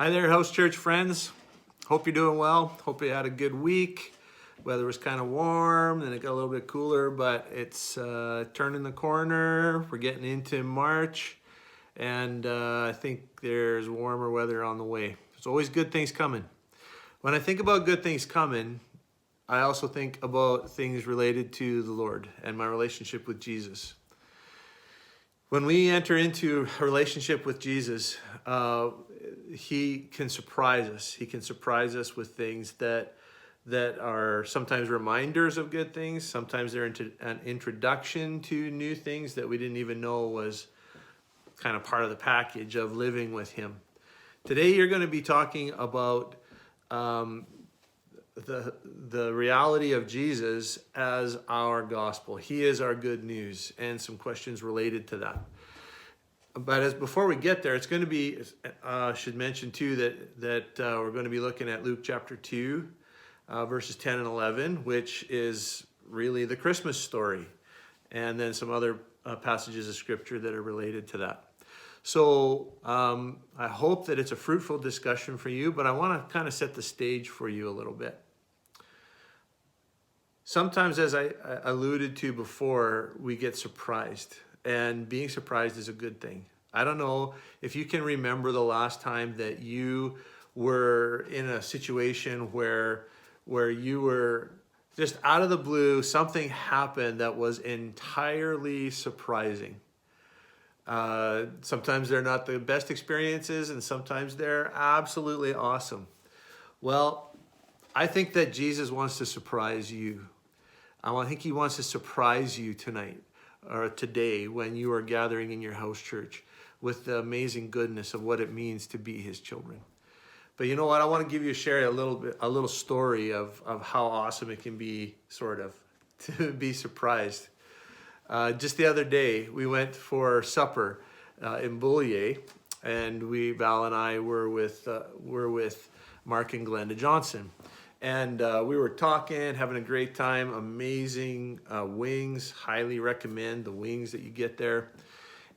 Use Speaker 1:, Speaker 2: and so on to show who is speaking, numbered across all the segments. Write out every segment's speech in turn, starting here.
Speaker 1: Hi there, house church friends. Hope you're doing well. Hope you had a good week. Weather was kind of warm, then it got a little bit cooler, but it's turning the corner. We're getting into March, and I think there's warmer weather on the way. There's always good things coming. When I think about good things coming, I also think about things related to the Lord and my relationship with Jesus. When we enter into a relationship with Jesus, he can surprise us. He can surprise us with things that are sometimes reminders of good things. Sometimes they're an introduction to new things that we didn't even know was kind of part of the package of living with him. Today you're going to be talking about the reality of Jesus as our gospel. He is our good news, and some questions related to that. But before we get there, it's going to be, should mention too that we're going to be looking at Luke chapter 2, verses 10 and 11, which is really the Christmas story, and then some other passages of scripture that are related to that. So I hope that it's a fruitful discussion for you, but I want to kind of set the stage for you a little bit. Sometimes, as I alluded to before, we get surprised, and being surprised is a good thing. I don't know if you can remember the last time that you were in a situation where you were just out of the blue, something happened that was entirely surprising. Sometimes they're not the best experiences, and sometimes they're absolutely awesome. Well, I think that Jesus wants to surprise you. I think he wants to surprise you tonight or today when you are gathering in your house church with the amazing goodness of what it means to be his children. But you know what? I want to share a little story of how awesome it can be, sort of, to be surprised. Just the other day, we went for supper in Boulier, and Val and I were with Mark and Glenda Johnson. And we were talking, having a great time, amazing wings. Highly recommend the wings that you get there.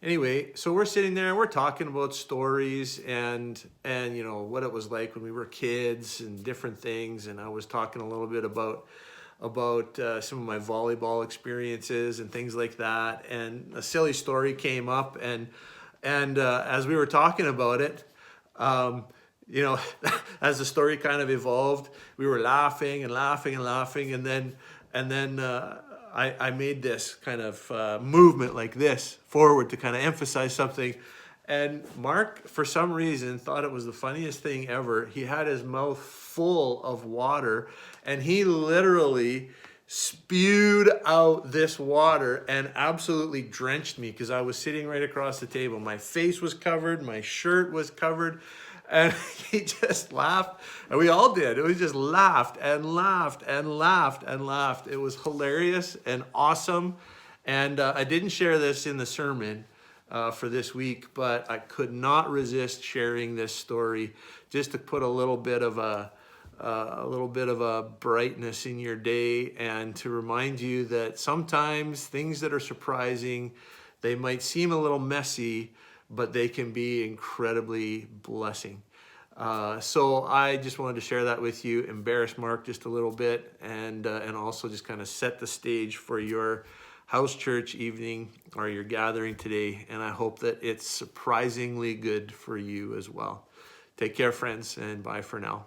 Speaker 1: Anyway, so we're sitting there, we're talking about stories and you know what it was like when we were kids and different things. And I was talking a little bit about some of my volleyball experiences and things like that. And a silly story came up, and as we were talking about it, you know, as the story kind of evolved, we were laughing and laughing and laughing, and then I made this kind of movement like this forward to kind of emphasize something, and Mark, for some reason, thought it was the funniest thing ever. He had his mouth full of water, and he literally spewed out this water and absolutely drenched me because I was sitting right across the table. My face was covered, my shirt was covered. And he just laughed, and we all did. We just laughed and laughed and laughed and laughed. It was hilarious and awesome. And I didn't share this in the sermon for this week, but I could not resist sharing this story just to put a little bit of a brightness in your day, and to remind you that sometimes things that are surprising, they might seem a little messy, but they can be incredibly blessing. So I just wanted to share that with you, embarrass Mark just a little bit, and also just kind of set the stage for your house church evening or your gathering today. And I hope that it's surprisingly good for you as well. Take care, friends, and bye for now.